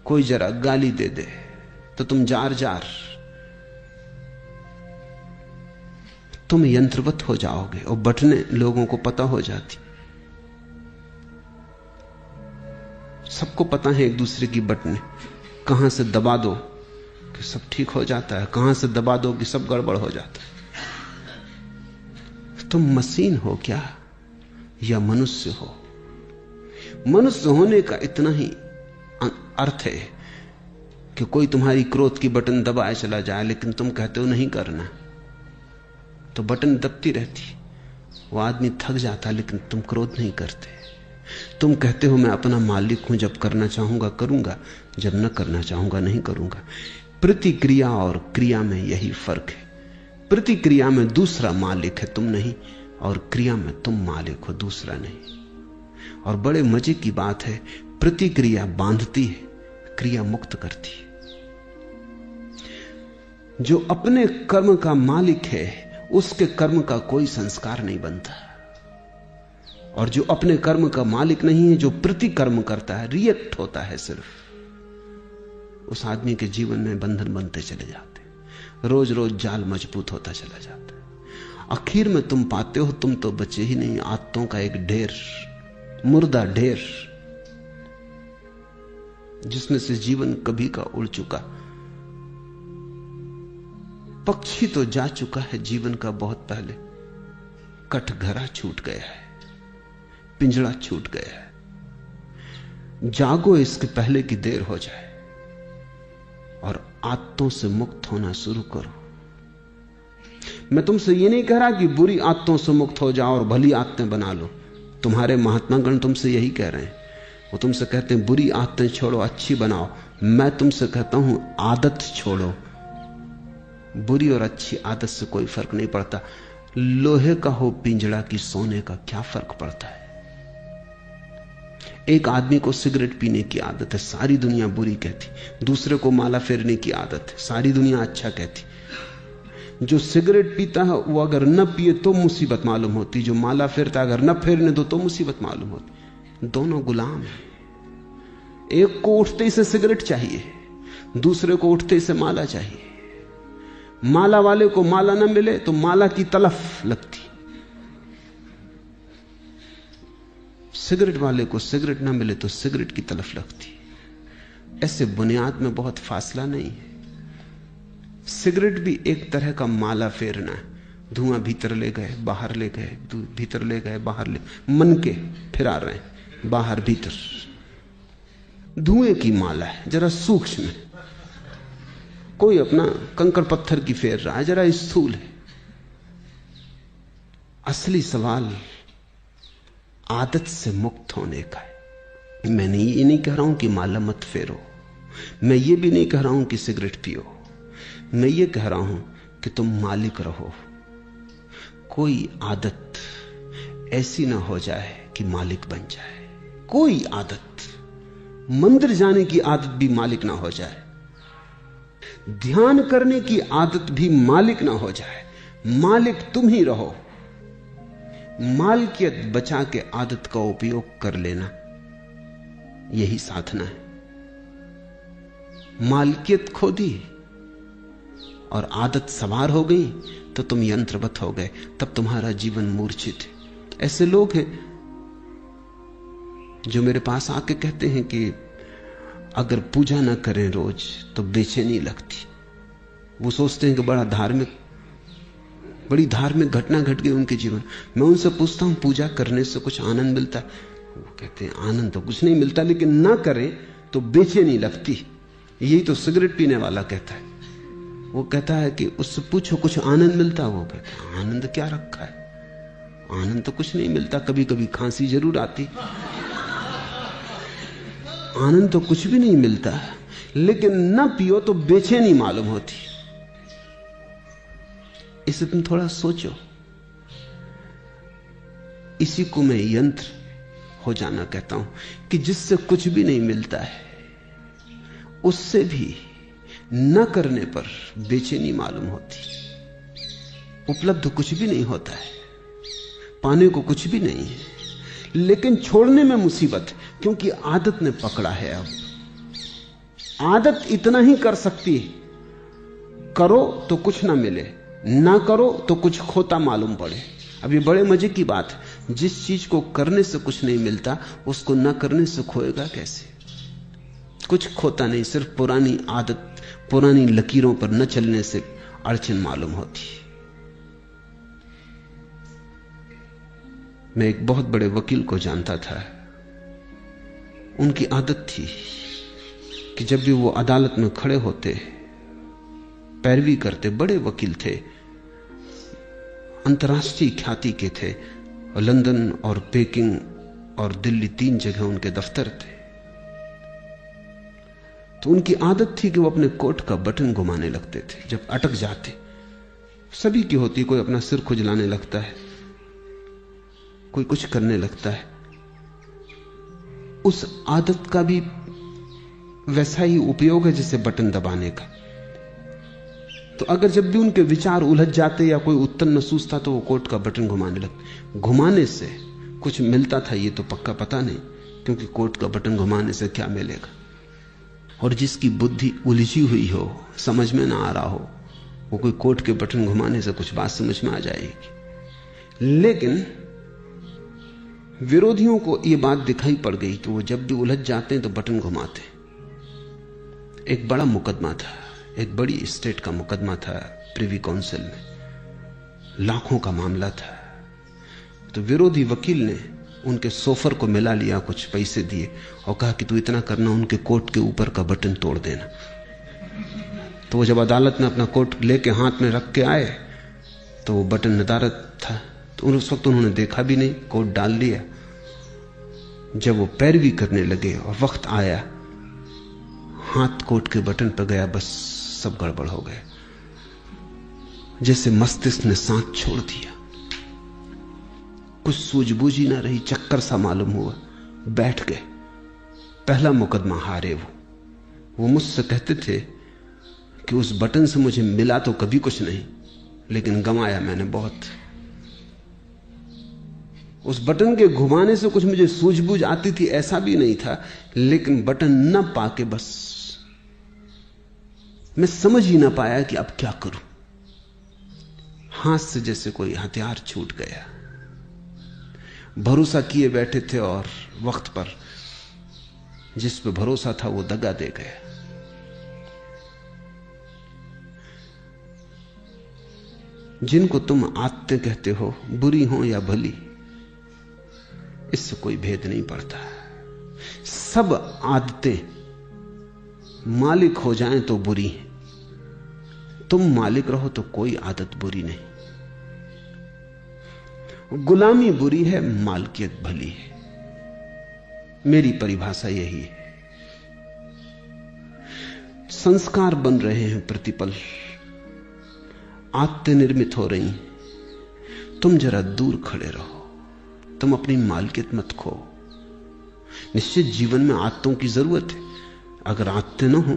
कोई जरा गाली दे दे तो तुम जार जार, तुम यंत्रवत हो जाओगे और बटने लोगों को पता हो जाती। सबको पता है एक दूसरे की बटने, कहां से दबा दो कि सब ठीक हो जाता है, कहां से दबा दो कि सब गड़बड़ हो जाता है। तुम मशीन हो क्या या मनुष्य हो? मनुष्य होने का इतना ही अर्थ है कि कोई तुम्हारी क्रोध की बटन दबाए चला जाए, लेकिन तुम कहते हो नहीं करना, तो बटन दबती रहती। वो आदमी थक जाता, लेकिन तुम क्रोध नहीं करते। तुम कहते हो मैं अपना मालिक हूं, जब करना चाहूंगा करूंगा, जब न करना चाहूंगा नहीं करूंगा। प्रतिक्रिया और क्रिया में यही फर्क है। प्रतिक्रिया में दूसरा मालिक है, तुम नहीं, और क्रिया में तुम मालिक हो, दूसरा नहीं। और बड़े मजे की बात है, प्रतिक्रिया बांधती है, क्रिया मुक्त करती है। जो अपने कर्म का मालिक है उसके कर्म का कोई संस्कार नहीं बनता, और जो अपने कर्म का मालिक नहीं है, जो प्रतिकर्म करता है, रिएक्ट होता है सिर्फ, उस आदमी के जीवन में बंधन बनते चले जाते, रोज रोज जाल मजबूत होता चला जाता है। आखिर में तुम पाते हो तुम तो बचे ही नहीं, आदतों का एक ढेर, मुर्दा ढेर, जिसमें से जीवन कभी का उड़ चुका। पक्षी तो जा चुका है जीवन का बहुत पहले, कटघरा छूट गया है, पिंजड़ा छूट गया है। जागो इसके पहले कि देर हो जाए, और आदतों से मुक्त होना शुरू करो। मैं तुमसे ये नहीं कह रहा कि बुरी आदतों से मुक्त हो जाओ और भली आदतें बना लो। तुम्हारे महात्मागण तुमसे यही कह रहे हैं। वो तुमसे कहते हैं बुरी आदतें छोड़ो, अच्छी बनाओ। मैं तुमसे कहता हूं आदत छोड़ो। बुरी और अच्छी आदत से कोई फर्क नहीं पड़ता। लोहे का हो पिंजड़ा की सोने का क्या फर्क पड़ता है? एक आदमी को सिगरेट पीने की आदत है, सारी दुनिया बुरी कहती। दूसरे को माला फेरने की आदत है, सारी दुनिया अच्छा कहती। जो सिगरेट पीता है वो अगर न पिए तो मुसीबत मालूम होती, जो माला फेरता अगर न फेरने दो तो मुसीबत मालूम होती। दोनों गुलाम हैं। एक को उठते ही से सिगरेट चाहिए, दूसरे को उठते ही से माला चाहिए। माला वाले को माला न मिले तो माला की तलफ लगती, सिगरेट वाले को सिगरेट ना मिले तो सिगरेट की तलफ लगती। ऐसे बुनियाद में बहुत फासला नहीं है। सिगरेट भी एक तरह का माला फेरना है। धुआं भीतर ले गए बाहर ले गए, भीतर ले गए बाहर ले, मन के फिरा रहे हैं बाहर भीतर। धुएं की माला है, जरा सूक्ष्म है। कोई अपना कंकड़ पत्थर की फेर रहा है, जरा स्थूल है। असली सवाल आदत से मुक्त होने का है। मैं ये नहीं कह रहा हूं कि माला मत फेरो, मैं ये भी नहीं कह रहा हूं कि सिगरेट पियो। मैं ये कह रहा हूं कि तुम मालिक रहो। कोई आदत ऐसी ना हो जाए कि मालिक बन जाए। कोई आदत, मंदिर जाने की आदत भी मालिक ना हो जाए, ध्यान करने की आदत भी मालिक ना हो जाए। मालिक तुम ही रहो। मालकियत बचा के आदत का उपयोग कर लेना, यही साधना है। मालकियत खो दी और आदत सवार हो गई तो तुम यंत्रवत हो गए, तब तुम्हारा जीवन मूर्छित है। ऐसे लोग हैं जो मेरे पास आके कहते हैं कि अगर पूजा ना करें रोज तो बेचैनी लगती। वो सोचते हैं कि बड़ी धार्मिक घटना घट गई उनके जीवन। मैं उनसे पूछता हूं पूजा करने से कुछ आनंद मिलता है? वो कहते हैं आनंद तो कुछ नहीं मिलता, लेकिन ना करें तो बेचैनी लगती। यही तो सिगरेट पीने वाला कहता है। वो कहता है कि उससे पूछो कुछ आनंद मिलता? वो कहता है आनंद क्या रखा है, आनंद तो कुछ नहीं मिलता। कभी कभी खांसी जरूर आती, आनंद तो कुछ भी नहीं मिलता। लेकिन ना पियो तो बेचैनी मालूम होती। इसे तुम थोड़ा सोचो। इसी को मैं यंत्र हो जाना कहता हूं कि जिससे कुछ भी नहीं मिलता है, उससे भी न करने पर बेचैनी मालूम होती। उपलब्ध कुछ भी नहीं होता है, पाने को कुछ भी नहीं है, लेकिन छोड़ने में मुसीबत, क्योंकि आदत ने पकड़ा है। अब आदत इतना ही कर सकती है, करो तो कुछ ना मिले, ना करो तो कुछ खोता मालूम पड़े। अब ये बड़े मजे की बात है, जिस चीज को करने से कुछ नहीं मिलता उसको ना करने से खोएगा कैसे? कुछ खोता नहीं, सिर्फ पुरानी आदत, पुरानी लकीरों पर न चलने से अड़चन मालूम होती। मैं एक बहुत बड़े वकील को जानता था। उनकी आदत थी कि जब भी वो अदालत में खड़े होते, पैरवी करते, बड़े वकील थे, अंतर्राष्ट्रीय ख्याति के थे, और लंदन और पेकिंग और दिल्ली 3 जगह उनके दफ्तर थे। तो उनकी आदत थी कि वो अपने कोट का बटन घुमाने लगते थे जब अटक जाते। सभी की होती, कोई अपना सिर खुजलाने लगता है, कोई कुछ करने लगता है। उस आदत का भी वैसा ही उपयोग है जैसे बटन दबाने का। तो अगर जब भी उनके विचार उलझ जाते या कोई उत्तर न सूझता तो वो कोट का बटन घुमाने लगते। घुमाने से कुछ मिलता था ये तो पक्का पता नहीं, क्योंकि कोट का बटन घुमाने से क्या मिलेगा। और जिसकी बुद्धि उलझी हुई हो, समझ में ना आ रहा हो, वो कोई कोट के बटन घुमाने से कुछ बात समझ में आ जाएगी। लेकिन विरोधियों को यह बात दिखाई पड़ गई कि वो जब भी उलझ जाते हैं तो बटन घुमाते। एक बड़ा मुकदमा था, एक बड़ी स्टेट का मुकदमा था प्रिवी काउंसिल में, लाखों का मामला था। तो विरोधी वकील ने उनके सोफर को मिला लिया, कुछ पैसे दिए और कहा कि तू इतना करना, उनके कोट के ऊपर का बटन तोड़ देना। तो वो जब अदालत में अपना कोट लेके हाथ में रख के आए तो वो बटन नदारद था। तो उस वक्त उन्होंने देखा भी नहीं, कोट डाल लिया। जब वो पैरवी करने लगे और वक्त आया, हाथ कोट के बटन पर गया, बस सब गड़बड़ हो गया। जैसे मस्तिष्क ने सांस छोड़ दिया, कुछ सूझबूझ ही ना रही, चक्कर सा मालूम हुआ, बैठ गए। पहला मुकदमा हारे वो मुझसे कहते थे कि उस बटन से मुझे मिला तो कभी कुछ नहीं, लेकिन गंवाया मैंने बहुत। उस बटन के घुमाने से कुछ मुझे सूझबूझ आती थी ऐसा भी नहीं था, लेकिन बटन न पाके बस मैं समझ ही ना पाया कि अब क्या करूं। हाथ से जैसे कोई हथियार छूट गया। भरोसा किए बैठे थे और वक्त पर जिस पे भरोसा था वो दगा दे गया। जिनको तुम आदतें कहते हो, बुरी हो या भली, इससे कोई भेद नहीं पड़ता। सब आदतें मालिक हो जाएं तो बुरी हैं, तुम मालिक रहो तो कोई आदत बुरी नहीं। गुलामी बुरी है, मालकियत भली है। मेरी परिभाषा यही है। संस्कार बन रहे हैं प्रतिपल, आदतें निर्मित हो रही, तुम जरा दूर खड़े रहो, तुम अपनी मालकियत मत खो। निश्चित जीवन में आदतों की जरूरत है। अगर आदतें न हो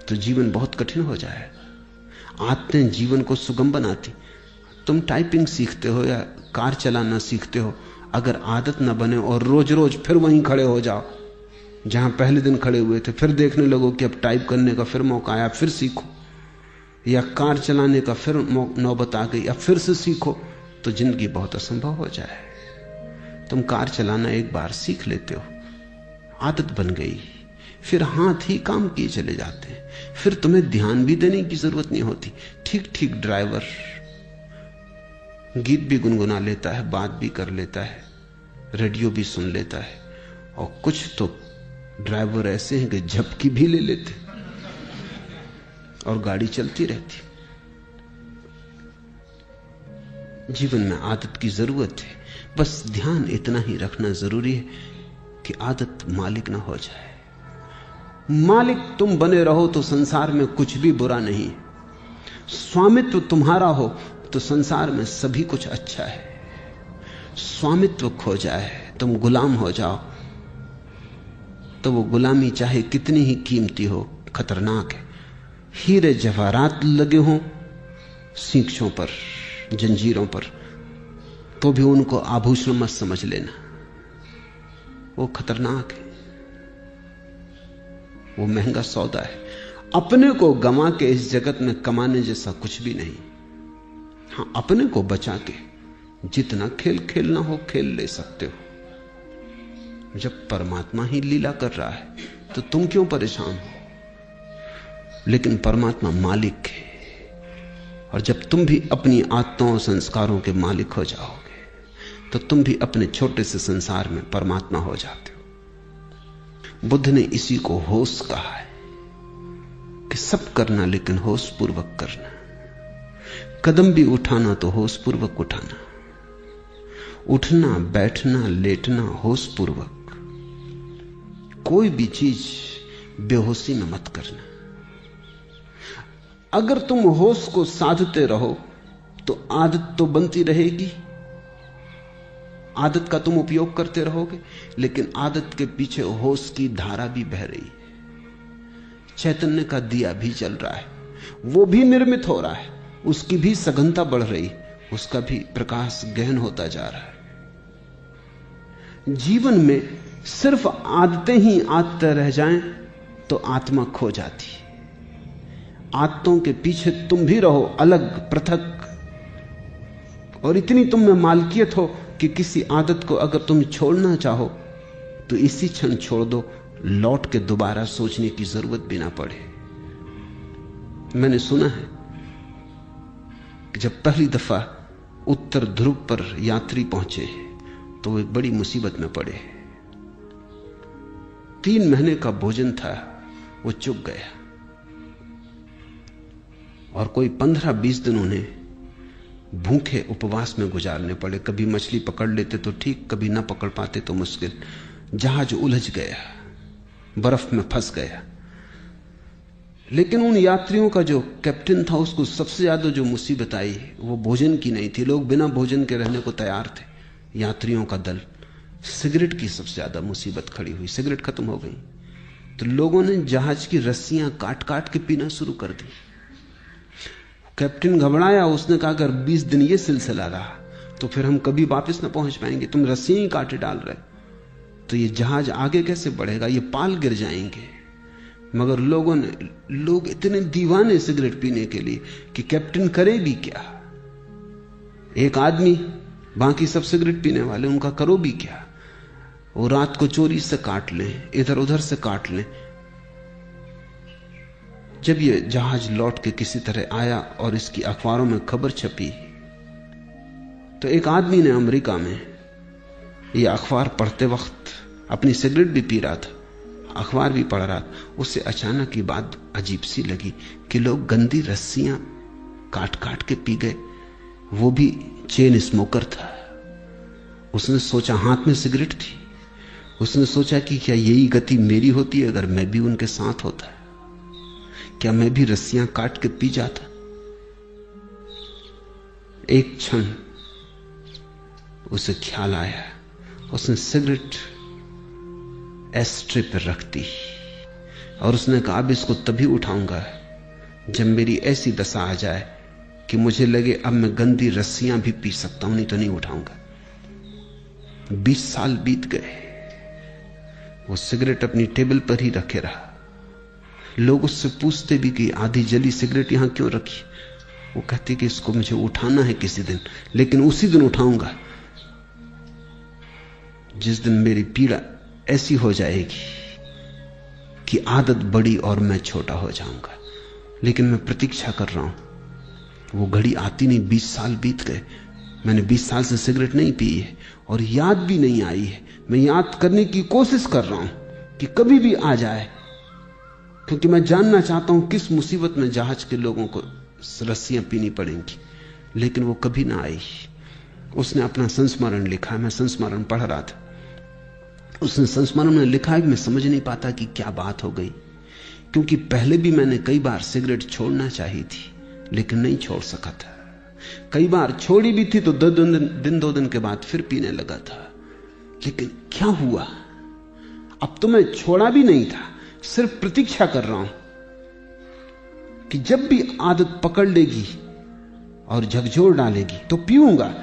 तो जीवन बहुत कठिन हो जाएगा। आदतें जीवन को सुगम बनाती। तुम टाइपिंग सीखते हो या कार चलाना सीखते हो, अगर आदत न बने और रोज रोज फिर वहीं खड़े हो जाओ जहां पहले दिन खड़े हुए थे, फिर देखने लगो कि अब टाइप करने का फिर मौका आया, फिर सीखो, या कार चलाने का फिर नौबत आ गई, अब फिर से सीखो, तो जिंदगी बहुत असंभव हो जाए। तुम कार चलाना एक बार सीख लेते हो, आदत बन गई, फिर हाथ ही काम किए चले जाते हैं, फिर तुम्हें ध्यान भी देने की जरूरत नहीं होती। ठीक ठीक ड्राइवर गीत भी गुनगुना लेता है, बात भी कर लेता है, रेडियो भी सुन लेता है, और कुछ तो ड्राइवर ऐसे हैं कि झपकी भी ले लेते और गाड़ी चलती रहती। जीवन में आदत की जरूरत है, बस ध्यान इतना ही रखना जरूरी है कि आदत मालिक ना हो जाए। मालिक तुम बने रहो तो संसार में कुछ भी बुरा नहीं। स्वामित्व तुम्हारा हो तो संसार में सभी कुछ अच्छा है। स्वामित्व खो जाए, तुम गुलाम हो जाओ, तो वो गुलामी चाहे कितनी ही कीमती हो, खतरनाक है। हीरे जवाहरात लगे हों सींखों पर, जंजीरों पर, तो भी उनको आभूषण मत समझ लेना, वो खतरनाक है। वो महंगा सौदा है। अपने को गंवा के इस जगत में कमाने जैसा कुछ भी नहीं। हाँ, अपने को बचा के जितना खेल खेलना हो खेल ले सकते हो। जब परमात्मा ही लीला कर रहा है तो तुम क्यों परेशान हो? लेकिन परमात्मा मालिक है, और जब तुम भी अपनी आत्माओं और संस्कारों के मालिक हो जाओगे तो तुम भी अपने छोटे से संसार में परमात्मा हो जाते हो। बुद्ध ने इसी को होश कहा है कि सब करना लेकिन होश पूर्वक करना। कदम भी उठाना तो होश पूर्वक उठाना, उठना बैठना लेटना होश पूर्वक। कोई भी चीज बेहोशी में मत करना। अगर तुम होश को साधते रहो तो आदत तो बनती रहेगी, आदत का तुम उपयोग करते रहोगे, लेकिन आदत के पीछे होश की धारा भी बह रही है। चैतन्य का दिया भी जल रहा है, वो भी निर्मित हो रहा है, उसकी भी सघनता बढ़ रही, उसका भी प्रकाश गहन होता जा रहा है। जीवन में सिर्फ आदतें ही आदतें रह जाएं तो आत्मा खो जाती है। आदतों के पीछे तुम भी रहो अलग पृथक, और इतनी तुम में मालकियत हो कि किसी आदत को अगर तुम छोड़ना चाहो तो इसी क्षण छोड़ दो, लौट के दोबारा सोचने की जरूरत भी ना पड़े। मैंने सुना है कि जब पहली दफा उत्तर ध्रुव पर यात्री पहुंचे तो वो एक बड़ी मुसीबत में पड़े। 3 महीने का भोजन था, वो चुक गया, और कोई 15-20 दिन उन्हें भूखे उपवास में गुजारने पड़े। कभी मछली पकड़ लेते तो ठीक, कभी ना पकड़ पाते तो मुश्किल। जहाज उलझ गया, बर्फ में फंस गया। लेकिन उन यात्रियों का जो कैप्टन था, उसको सबसे ज्यादा जो मुसीबत आई वो भोजन की नहीं थी। लोग बिना भोजन के रहने को तैयार थे, यात्रियों का दल। सिगरेट की सबसे ज्यादा मुसीबत खड़ी हुई। सिगरेट खत्म हो गई तो लोगों ने जहाज की रस्सियां काट काट के पीना शुरू कर दी। कैप्टन घबराया, उसने कहा अगर 20 दिन ये सिलसिला रहा तो फिर हम कभी वापस ना पहुंच पाएंगे। तुम रस्सियां ही काटे डाल रहे तो ये जहाज आगे कैसे बढ़ेगा, ये पाल गिर जाएंगे। मगर लोग इतने दीवाने सिगरेट पीने के लिए कि कैप्टन करे भी क्या। एक आदमी, बाकी सब सिगरेट पीने वाले, उनका करो भी क्या। वो रात को चोरी से काट लें, इधर उधर से काट लें। जब ये जहाज लौट के किसी तरह आया और इसकी अखबारों में खबर छपी तो एक आदमी ने अमेरिका में ये अखबार पढ़ते वक्त अपनी सिगरेट भी पी रहा था, अखबार भी पढ़ रहा था। उससे अचानक ये बात अजीब सी लगी कि लोग गंदी रस्सियां काट काट के पी गए। वो भी चेन स्मोकर था। उसने सोचा, हाथ में सिगरेट थी, उसने सोचा कि क्या यही गति मेरी होती है अगर मैं भी उनके साथ होता? क्या मैं भी रस्सियां काट के पी जाता? एक क्षण उसे ख्याल आया, उसने सिगरेट एस्ट्रे पर रख दी और उसने कहा अब इसको तभी उठाऊंगा जब मेरी ऐसी दशा आ जाए कि मुझे लगे अब मैं गंदी रस्सियां भी पी सकता हूं, नहीं तो नहीं उठाऊंगा। 20 साल बीत गए, वो सिगरेट अपनी टेबल पर ही रखे रहा। लोग उससे पूछते भी कि आधी जली सिगरेट यहां क्यों रखी? वो कहती कि इसको मुझे उठाना है किसी दिन, लेकिन उसी दिन उठाऊंगा जिस दिन मेरी पीड़ा ऐसी हो जाएगी कि आदत बड़ी और मैं छोटा हो जाऊंगा। लेकिन मैं प्रतीक्षा कर रहा हूं, वो घड़ी आती नहीं। 20 साल बीत गए, मैंने 20 साल से सिगरेट नहीं पी है और याद भी नहीं आई है। मैं याद करने की कोशिश कर रहा हूं कि कभी भी आ जाए, क्योंकि मैं जानना चाहता हूं किस मुसीबत में जहाज के लोगों को रस्सियां पीनी पड़ेंगी। लेकिन वो कभी ना आई। उसने अपना संस्मरण लिखा, मैं संस्मरण पढ़ रहा था। उसने संस्मरण में लिखा है कि मैं समझ नहीं पाता कि क्या बात हो गई, क्योंकि पहले भी मैंने कई बार सिगरेट छोड़ना चाही थी लेकिन नहीं छोड़ सका था। कई बार छोड़ी भी थी तो 2 दिन के बाद फिर पीने लगा था। लेकिन क्या हुआ? अब तो मैं छोड़ा भी नहीं था, सिर्फ प्रतीक्षा कर रहा हूं कि जब भी आदत पकड़ लेगी और झकझोर डालेगी तो पीऊंगा।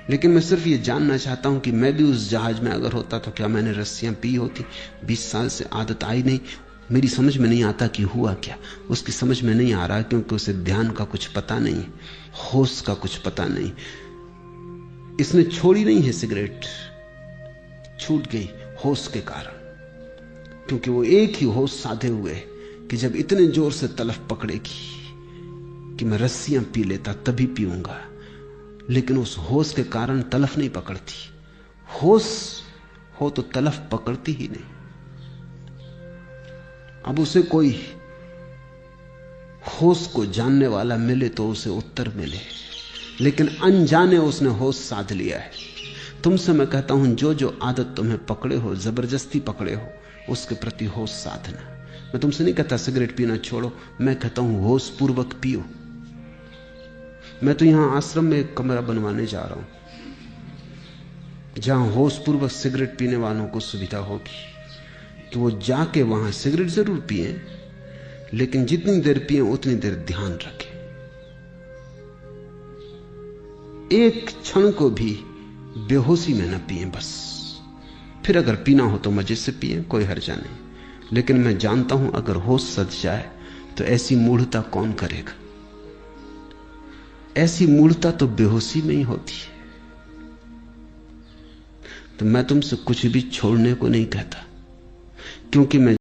लेकिन मैं सिर्फ ये जानना चाहता हूं कि मैं भी उस जहाज में अगर होता तो क्या मैंने रस्सियां पी होती? 20 साल से आदत आई नहीं, मेरी समझ में नहीं आता कि हुआ क्या। उसकी समझ में नहीं आ रहा क्योंकि उसे ध्यान का कुछ पता नहीं, होश का कुछ पता नहीं। इसने छोड़ी नहीं है सिगरेट, छूट गई होश के कारण, क्योंकि वो एक ही होश साधे हुए कि जब इतने जोर से तलफ पकड़ेगी कि मैं रस्सियां पी लेता तभी पीऊंगा, लेकिन उस होश के कारण तलफ नहीं पकड़ती। होश हो तो तलफ पकड़ती ही नहीं। अब उसे कोई होश को जानने वाला मिले तो उसे उत्तर मिले, लेकिन अनजाने उसने होश साध लिया है। तुमसे मैं कहता हूं, जो जो आदत तुम्हें पकड़े हो, जबरदस्ती पकड़े हो, उसके प्रति होश साधना। मैं तुमसे नहीं कहता सिगरेट पीना छोड़ो, मैं कहता हूं होश पूर्वक पियो। मैं तो यहां आश्रम में एक कमरा बनवाने जा रहा हूं जहां होश पूर्वक सिगरेट पीने वालों को सुविधा होगी कि वो जाके वहां सिगरेट जरूर पिए, लेकिन जितनी देर पिए उतनी देर ध्यान रखें। एक क्षण को भी बेहोशी में न पिए बस। फिर अगर पीना हो तो मजे से पिए, कोई हर्जा नहीं। लेकिन मैं जानता हूं अगर होश सज जाए तो ऐसी मूढ़ता कौन करेगा। ऐसी मूढ़ता तो बेहोशी में ही होती है। तो मैं तुमसे कुछ भी छोड़ने को नहीं कहता, क्योंकि मैं